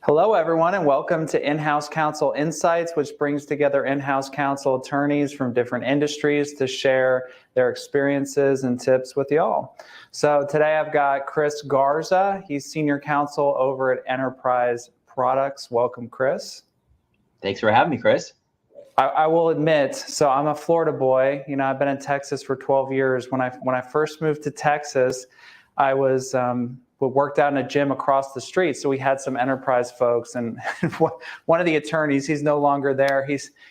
Hello, everyone, and welcome to In-House Counsel Insights, which brings together in-house counsel attorneys from different industries to share their experiences and tips with y'all. So today I've got Chris Garza. He's senior counsel over at Enterprise Products. Welcome, Chris. Thanks for having me, Chris. I will admit, so I'm a Florida boy. You know, I've been in Texas for 12 years. When I first moved to Texas, I was worked out in a gym across the street. So we had some Enterprise folks, and one of the attorneys, he's no longer there.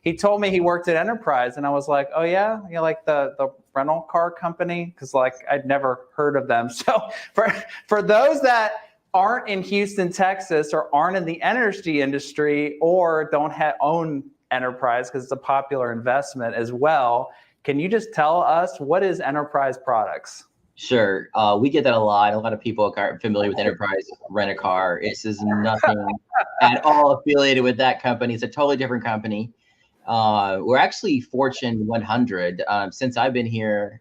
He told me he worked at Enterprise, and I was like, oh yeah, you know, like the rental car company, because like I'd never heard of them. So for those that aren't in Houston, Texas, or aren't in the energy industry, or don't own Enterprise because it's a popular investment as well, can you just tell us, what is Enterprise Products? Sure. We get that a lot. A lot of people are familiar with Enterprise Rent-A-Car. This is nothing at all affiliated with that company. It's a totally different company. We're actually Fortune 100. Since I've been here,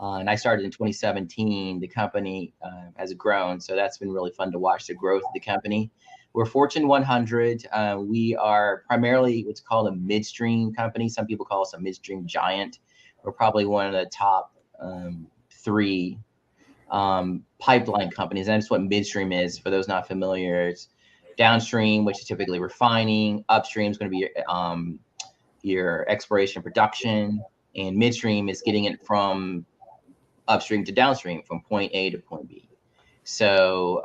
and I started in 2017, the company has grown. So that's been really fun to watch the growth of the company. We're Fortune 100. We are primarily what's called a midstream company. Some people call us a midstream giant. We're probably one of the top three pipeline companies. And that's what midstream is. For those not familiar, it's downstream, which is typically refining. Upstream is going to be your exploration and production. And midstream is getting it from upstream to downstream, from point A to point B. So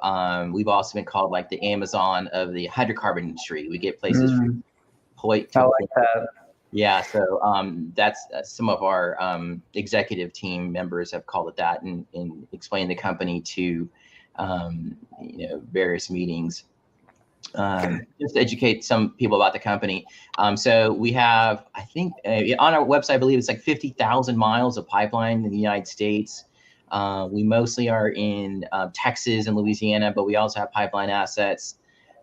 we've also been called like the Amazon of the hydrocarbon industry. We get places from point to I like point. that. Yeah, so that's some of our executive team members have called it that, and explained the company to various meetings, just to educate some people about the company. So we have, I think, on our website, I believe it's like 50,000 miles of pipeline in the United States. We mostly are in Texas and Louisiana, but we also have pipeline assets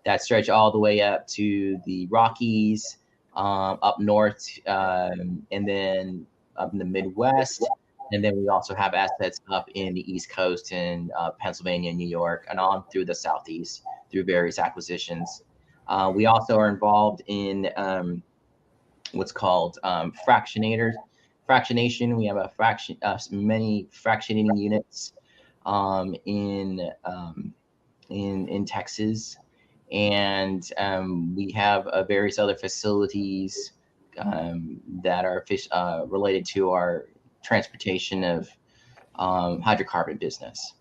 that stretch all the way up to the Rockies, up north, and then up in the Midwest. And then we also have assets up in the East Coast in Pennsylvania, New York, and on through the Southeast through various acquisitions. We also are involved in what's called fractionation. We have many fractionating units in Texas. And we have various other facilities that are related to our transportation of hydrocarbon business.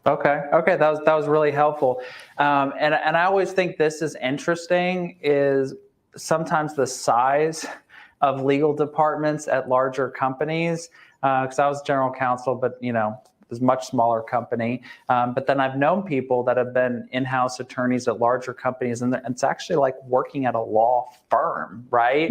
Okay, that was really helpful. And I always think this is interesting, is sometimes the size of legal departments at larger companies. Because I was general counsel, but it was a much smaller company. But then I've known people that have been in-house attorneys at larger companies, and it's actually like working at a law firm, right?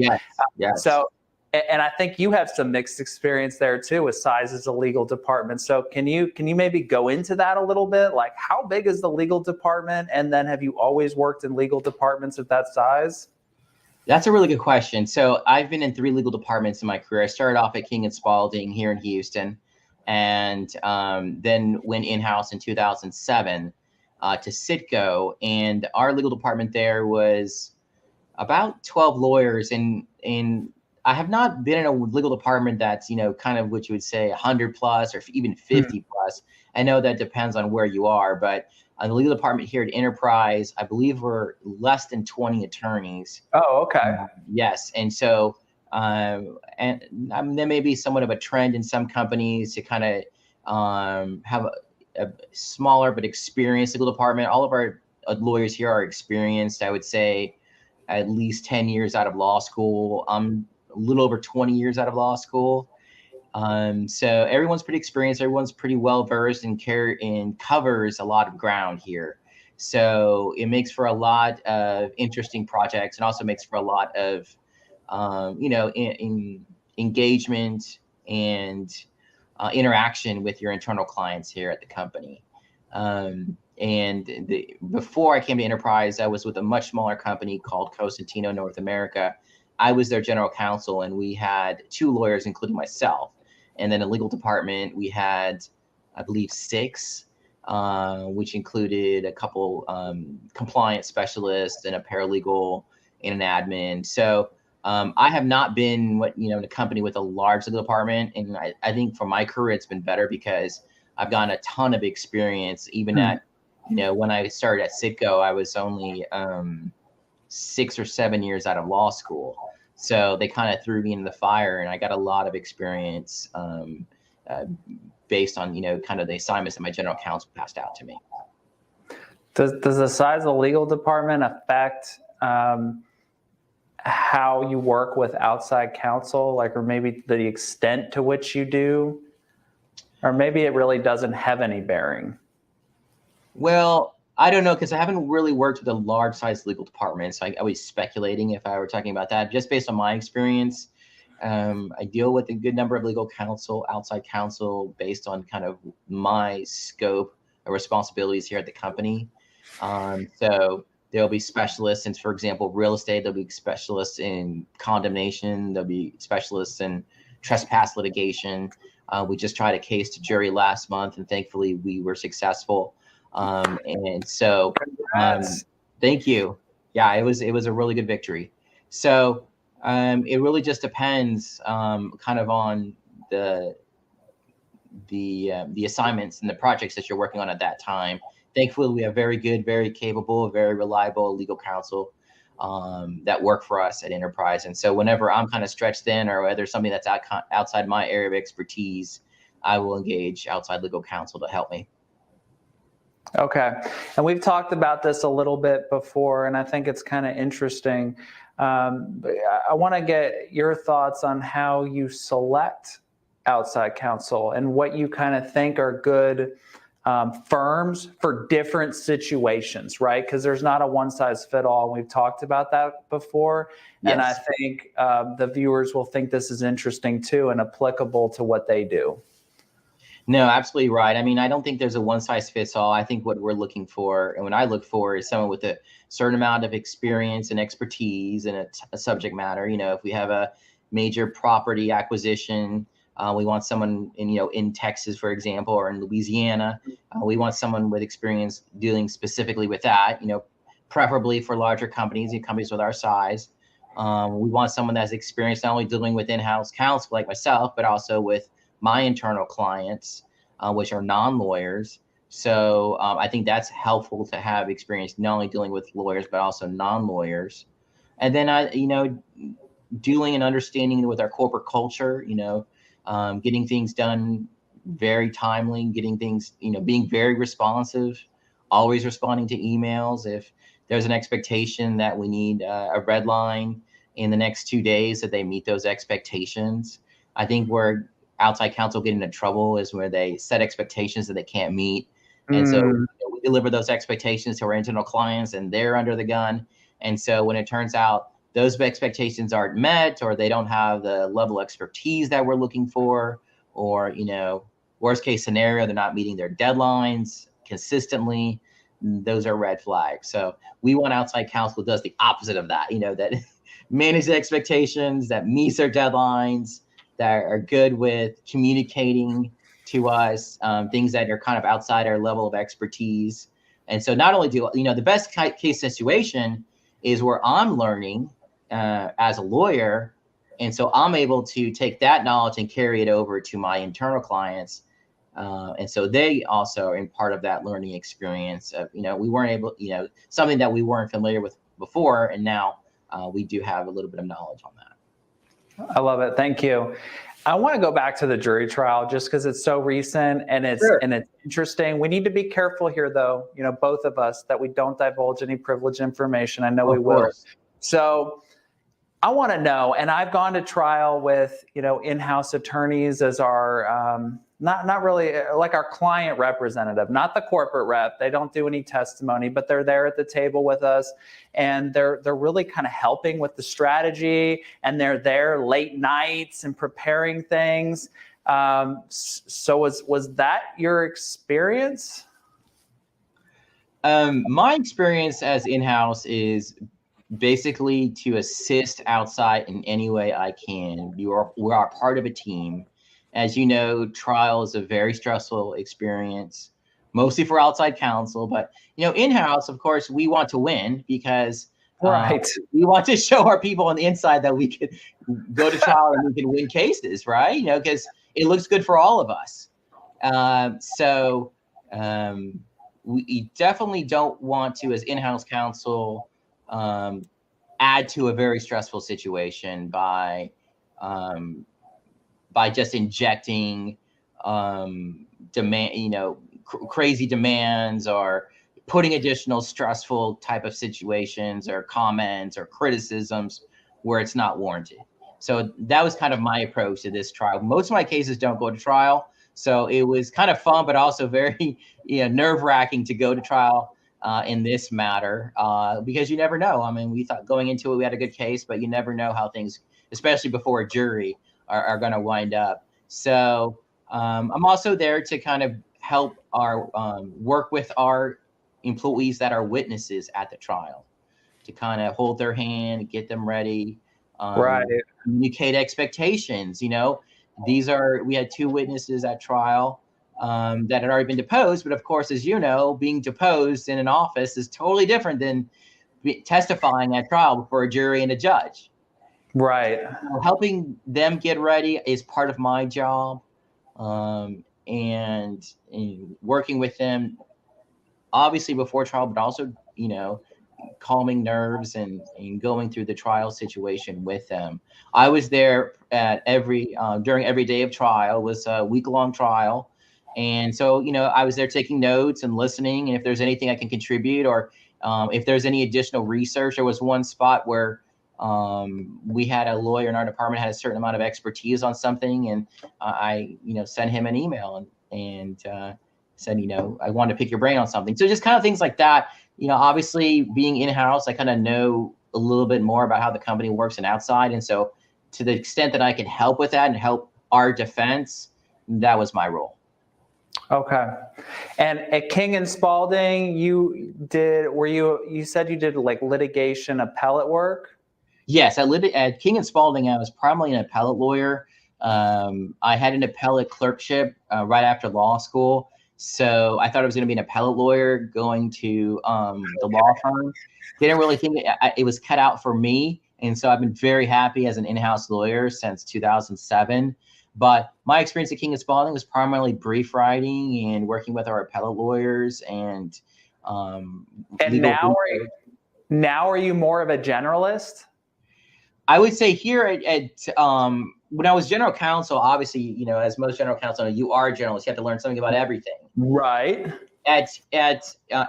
Yes. So, and I think you have some mixed experience there too with sizes of legal departments. So can you maybe go into that a little bit? Like, how big is the legal department? And then have you always worked in legal departments of that size? That's a really good question. So I've been in 3 legal departments in my career. I started off at King & Spalding here in Houston, and then went in-house in 2007 to Citgo. And our legal department there was about 12 lawyers. And I have not been in a legal department that's, kind of what you would say 100 plus or even 50 plus. I know that depends on where you are, but the legal department here at Enterprise, I believe we're less than 20 attorneys. Oh, okay. Yes. And so, and there may be somewhat of a trend in some companies to kind of have a smaller but experienced legal department. All of our lawyers here are experienced. I would say at least 10 years out of law school. I'm a little over 20 years out of law school. So everyone's pretty experienced. Everyone's pretty well versed and covers a lot of ground here. So it makes for a lot of interesting projects, and also makes for a lot of engagement and interaction with your internal clients here at the company. Before I came to Enterprise, I was with a much smaller company called Cosentino North America. I was their general counsel, and we had 2 lawyers, including myself. And then in the legal department, we had, I believe, 6. which included a couple compliance specialists and a paralegal and an admin. So I have not been in a company with a large legal department. And I think for my career, it's been better because I've gotten a ton of experience. Even at, when I started at Citgo, I was only 6 or 7 years out of law school. So they kind of threw me in the fire, and I got a lot of experience based on, kind of the assignments that my general counsel passed out to me. Does the size of the legal department affect how you work with outside counsel, or maybe the extent to which you do, or maybe it really doesn't have any bearing? Well, I don't know, because I haven't really worked with a large size legal department. So I was speculating if I were talking about that. Just based on my experience, I deal with a good number of legal counsel, outside counsel, based on kind of my scope of responsibilities here at the company. So there'll be specialists in, for example, real estate. There'll be specialists in condemnation. There'll be specialists in trespass litigation. We just tried a case to jury last month, and thankfully we were successful. And so, thank you. Yeah, it was a really good victory. So it really just depends kind of on the assignments and the projects that you're working on at that time. Thankfully, we have very good, very capable, very reliable legal counsel that work for us at Enterprise. And so whenever I'm kind of stretched thin, or whether something that's outside my area of expertise, I will engage outside legal counsel to help me. Okay. And we've talked about this a little bit before, and I think it's kind of interesting. But I want to get your thoughts on how you select outside counsel and what you kind of think are good firms for different situations, right? Because there's not a one size fit all. We've talked about that before. Yes. And I think the viewers will think this is interesting too and applicable to what they do. No, absolutely right. I mean, I don't think there's a one size fits all. I think what we're looking for, and what I look for, is someone with a certain amount of experience and expertise in a subject matter. If we have a major property acquisition, we want someone in Texas, for example, or in Louisiana. We want someone with experience dealing specifically with that, preferably for larger companies and companies with our size. We want someone that's experienced not only dealing with in-house counsel like myself, but also with my internal clients, which are non-lawyers. So I think that's helpful to have experience not only dealing with lawyers, but also non-lawyers. And then, dealing and understanding with our corporate culture, getting things done very timely, getting things, being very responsive, always responding to emails. If there's an expectation that we need a red line in the next 2 days, that they meet those expectations. I think where outside counsel get into trouble is where they set expectations that they can't meet. And so we deliver those expectations to our internal clients, and they're under the gun. And so when it turns out those expectations aren't met, or they don't have the level of expertise that we're looking for, or, worst case scenario, they're not meeting their deadlines consistently, those are red flags. So we want outside counsel who does the opposite of that, that manages expectations, that meets their deadlines, that are good with communicating to us things that are kind of outside our level of expertise. And so not only do, the best case situation is where I'm learning as a lawyer. And so I'm able to take that knowledge and carry it over to my internal clients. And so they also are in part of that learning experience of, we weren't able, something that we weren't familiar with before. And now we do have a little bit of knowledge on that. I love it. Thank you. I want to go back to the jury trial just because it's so recent and it's interesting. We need to be careful here, though, both of us, that we don't divulge any privileged information. I know we will. So I want to know, and I've gone to trial with, in-house attorneys as our, not really like our client representative, not the corporate rep. They don't do any testimony, but they're there at the table with us, and they're really kind of helping with the strategy, and they're there late nights and preparing things. So was that your experience? My experience as in-house is basically to assist outside in any way I can. We are part of a team. As you know, trial is a very stressful experience. mostly for outside counsel. But, in-house, of course, we want to win because right. We want to show our people on the inside that we could go to trial and we can win cases, right? Because it looks good for all of us. We definitely don't want to, as in-house counsel, add to a very stressful situation by just injecting crazy demands or putting additional stressful type of situations or comments or criticisms where it's not warranted. So that was kind of my approach to this trial. Most of my cases don't go to trial. So it was kind of fun, but also very nerve-wracking to go to trial in this matter because you never know. I mean, we thought going into it, we had a good case, but you never know how things, especially before a jury, are going to wind up. So I'm also there to kind of help our work with our employees that are witnesses at the trial to kind of hold their hand, get them ready, right. Communicate expectations. We had 2 witnesses at trial that had already been deposed. But of course, as you know, being deposed in an office is totally different than testifying at trial before a jury and a judge. Right. So helping them get ready is part of my job. And working with them, obviously before trial, but also, calming nerves and going through the trial situation with them. I was there at during every day of trial. It was a week-long trial. And so, I was there taking notes and listening. And if there's anything I can contribute or if there's any additional research, there was one spot where we had a lawyer in our department had a certain amount of expertise on something. And I sent him an email and said, I wanted to pick your brain on something. So just kind of things like that. Obviously being in-house, I kind of know a little bit more about how the company works and outside. And so to the extent that I can help with that and help our defense, that was my role. Okay. And at King and Spalding, you said you did like litigation appellate work? Yes, at King and Spalding, I was primarily an appellate lawyer. I had an appellate clerkship right after law school. So I thought I was going to be an appellate lawyer going to the law firm. Didn't really think it was cut out for me. And so I've been very happy as an in-house lawyer since 2007. But my experience at King and Spalding was primarily brief writing and working with our appellate lawyers and now are you more of a generalist? I would say here at when I was general counsel, obviously, as most general counsel, you are a generalist. You have to learn something about everything. Right. At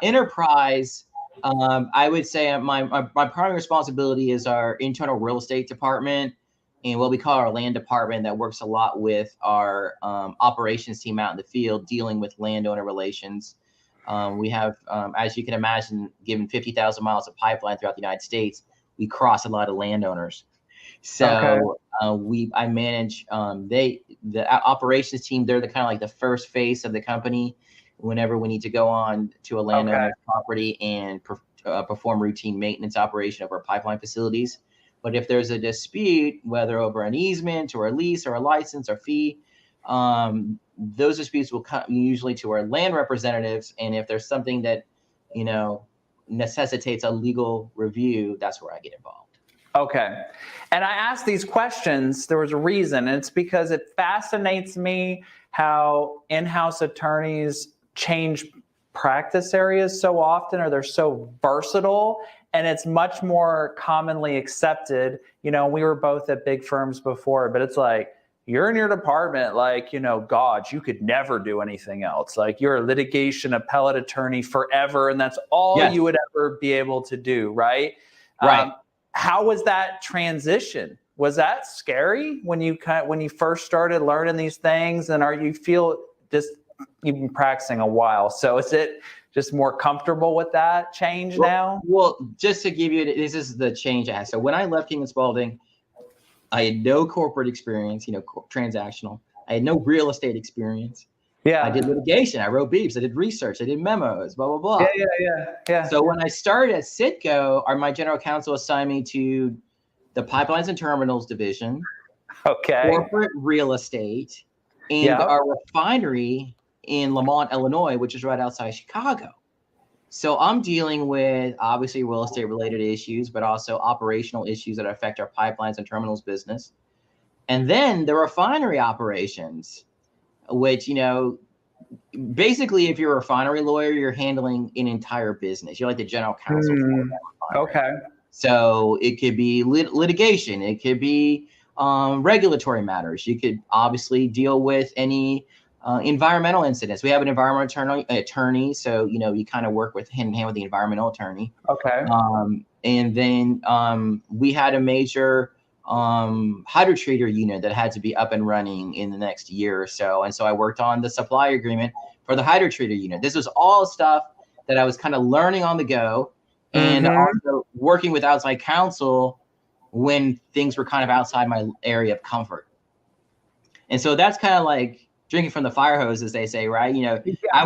Enterprise, I would say my primary responsibility is our internal real estate department and what we call our land department that works a lot with our operations team out in the field dealing with landowner relations. We have, as you can imagine, given 50,000 miles of pipeline throughout the United States, we cross a lot of landowners. So I manage the operations team. They're the kind of like the first face of the company whenever we need to go on to a landowner's property and perform routine maintenance operation of our pipeline facilities. But if there's a dispute, whether over an easement or a lease or a license or fee, those disputes will come usually to our land representatives. And if there's something that, necessitates a legal review, that's where I get involved. Okay. And I asked these questions, there was a reason. And it's because it fascinates me how in-house attorneys change practice areas so often, or they're so versatile, and it's much more commonly accepted. We were both at big firms before, but it's like, you're in your department, like, God, you could never do anything else. Like, you're a litigation appellate attorney forever, and that's all you would ever be able to do, right? Right. How was that transition? Was that scary when you first started learning these things? And you've been practicing a while, so is it just more comfortable with that change now? Well, just to give you, this is the change I had. So when I left King and Spalding, I had no corporate experience, transactional. I had no real estate experience. Yeah. I did litigation. I wrote briefs. I did research. I did memos, blah, blah, blah. Yeah. So when I started at Citgo, my general counsel assigned me to the pipelines and terminals division, corporate real estate, and our refinery in Lamont, Illinois, which is right outside Chicago. So I'm dealing with obviously real estate related issues, but also operational issues that affect our pipelines and terminals business. And then the refinery operations, which, basically if you're a refinery lawyer, you're handling an entire business. You're like the general counsel for that refinery. Okay. So it could be litigation. It could be regulatory matters. You could obviously deal with any environmental incidents. We have an environmental attorney, so you kind of work with hand in hand with the environmental attorney. Okay. And then we had a major hydrotreater unit that had to be up and running in the next year or so, and so I worked on the supply agreement for the hydrotreater unit. This was all stuff that I was kind of learning on the go, and also working with outside counsel when things were kind of outside my area of comfort. And so that's kind of like drinking from the fire hose, as they say, right? I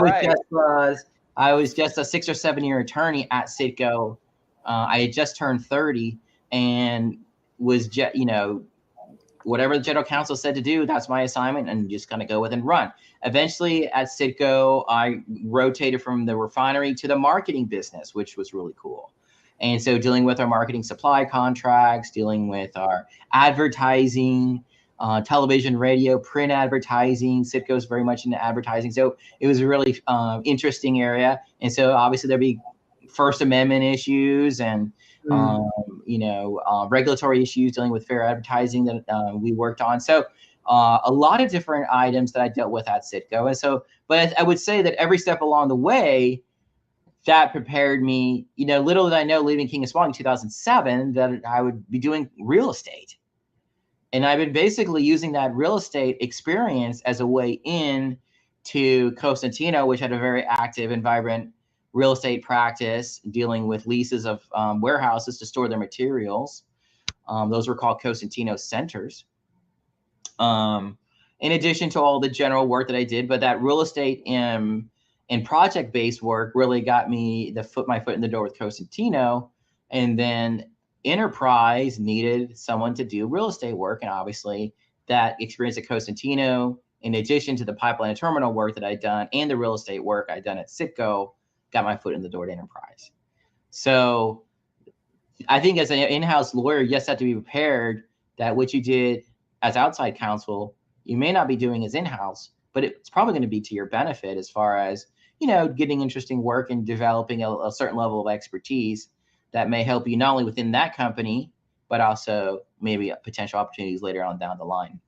was just a 6 or 7 year attorney at Citgo. I had just turned 30 and was just, whatever the general counsel said to do, that's my assignment, and just kind of go with and run. Eventually at Citgo, I rotated from the refinery to the marketing business, which was really cool. And so dealing with our marketing supply contracts, dealing with our advertising, television, radio, print advertising. Citgo is very much into advertising. So it was a really interesting area. And so obviously there'd be First Amendment issues and, regulatory issues dealing with fair advertising that we worked on. So a lot of different items that I dealt with at Citgo. And so, but I would say that every step along the way, that prepared me, little did I know leaving King of Spalding in 2007 that I would be doing real estate. And I've been basically using that real estate experience as a way in to Costantino, which had a very active and vibrant real estate practice dealing with leases of warehouses to store their materials. Those were called Costantino centers. In addition to all the general work that I did, but that real estate and project-based work really got me my foot in the door with Costantino. And then Enterprise needed someone to do real estate work. And obviously that experience at Costantino, in addition to the pipeline and terminal work that I'd done and the real estate work I'd done at Citgo, got my foot in the door at Enterprise. So I think as an in-house lawyer, you just have to be prepared that what you did as outside counsel, you may not be doing as in-house, but it's probably going to be to your benefit as far as, getting interesting work and developing a certain level of expertise that may help you not only within that company, but also maybe potential opportunities later on down the line.